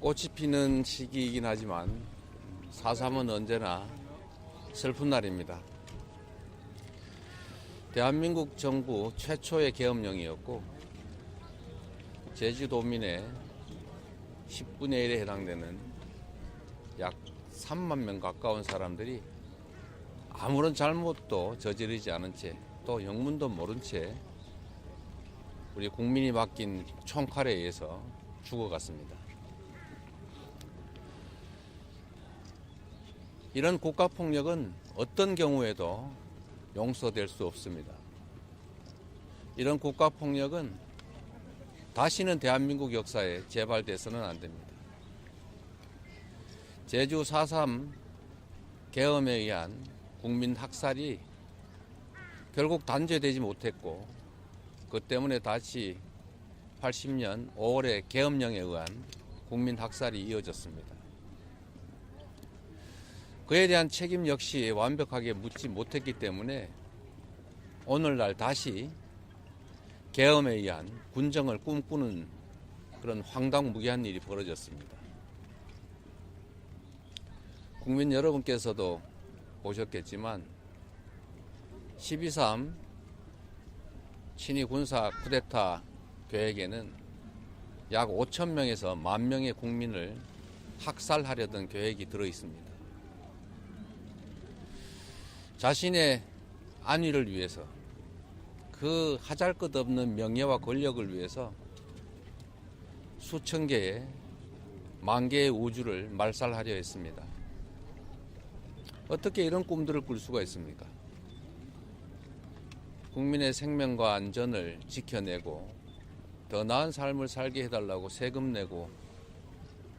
꽃이 피는 시기이긴 하지만 4.3은 언제나 슬픈 날입니다. 대한민국 정부 최초의 계엄령이었고 제주도민의 10분의 1에 해당되는 약 3만 명 가까운 사람들이 아무런 잘못도 저지르지 않은 채 또 영문도 모른 채 우리 국민이 맡긴 총칼에 의해서 죽어갔습니다. 이런 국가폭력은 어떤 경우에도 용서될 수 없습니다. 이런 국가폭력은 다시는 대한민국 역사에 재발돼서는 안 됩니다. 제주 4.3 계엄에 의한 국민 학살이 결국 단죄되지 못했고 그 때문에 다시 80년 5월에 계엄령에 의한 국민 학살이 이어졌습니다. 그에 대한 책임 역시 완벽하게 묻지 못했기 때문에 오늘날 다시 계엄에 의한 군정을 꿈꾸는 그런 황당무계한 일이 벌어졌습니다. 국민 여러분께서도 보셨겠지만 12.3 친위 군사 쿠데타 계획에는 약 5,000명에서 10,000명의 국민을 학살하려던 계획이 들어 있습니다. 자신의 안위를 위해서 그 하잘것없는 명예와 권력을 위해서 수천 개의 만 개의 우주를 말살하려 했습니다. 어떻게 이런 꿈들을 꿀 수가 있습니까? 국민의 생명과 안전을 지켜내고 더 나은 삶을 살게 해달라고 세금 내고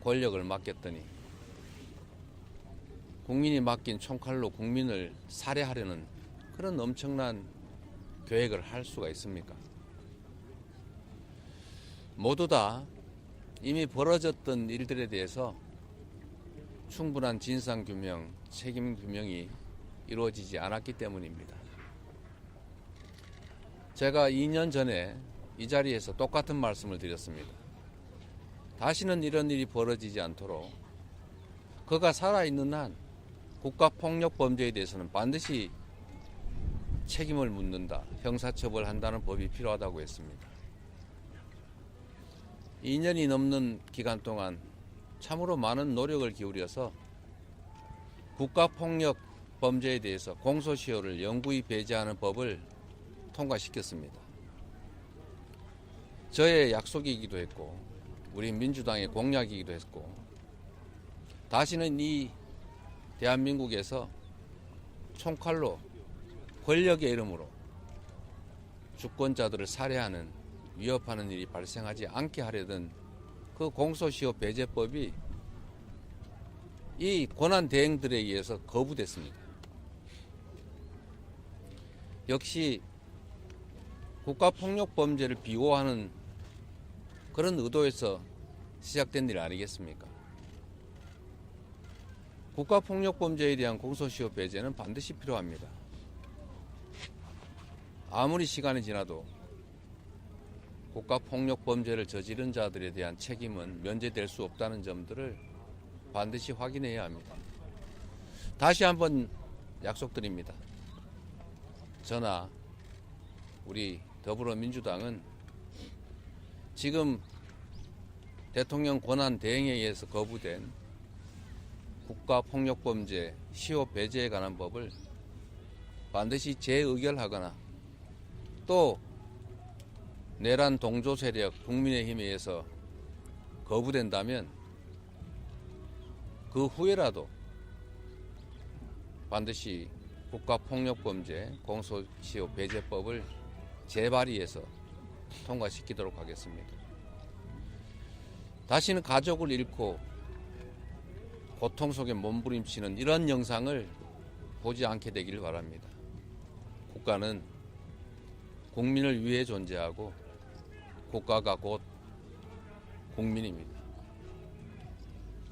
권력을 맡겼더니 국민이 맡긴 총칼로 국민을 살해하려는 그런 엄청난 계획을 할 수가 있습니까? 모두 다 이미 벌어졌던 일들에 대해서 충분한 진상규명, 책임규명이 이루어지지 않았기 때문입니다. 제가 2년 전에 이 자리에서 똑같은 말씀을 드렸습니다. 다시는 이런 일이 벌어지지 않도록 그가 살아있는 한 국가폭력범죄에 대해서는 반드시 책임을 묻는다, 형사처벌한다는 법이 필요하다고 했습니다. 2년이 넘는 기간 동안 참으로 많은 노력을 기울여서 국가폭력범죄에 대해서 공소시효를 영구히 배제하는 법을 통과시켰습니다. 저의 약속이기도 했고 우리 민주당의 공약이기도 했고 다시는 이 대한민국에서 총칼로 권력의 이름으로 주권자들을 살해하는 위협하는 일이 발생하지 않게 하려던 그 공소시효 배제법이 이 권한 대행들에 의해서 거부됐습니다. 역시 국가폭력범죄를 비호하는 그런 의도에서 시작된 일 아니겠습니까? 국가폭력범죄에 대한 공소시효 배제는 반드시 필요합니다. 아무리 시간이 지나도 국가폭력범죄를 저지른 자들에 대한 책임은 면제될 수 없다는 점들을 반드시 확인해야 합니다. 다시 한번 약속드립니다. 저나 우리 더불어민주당은 지금 대통령 권한 대행에 의해서 거부된 국가폭력범죄 시효 배제에 관한 법을 반드시 재의결하거나 또 내란 동조 세력 국민의힘에 의해서 거부된다면 그 후에라도 반드시 국가폭력범죄 공소시효 배제법을 재발의해서 통과시키도록 하겠습니다. 다시는 가족을 잃고 고통 속에 몸부림치는 이런 영상을 보지 않게 되기를 바랍니다. 국가는 국민을 위해 존재하고 국가가 곧 국민입니다.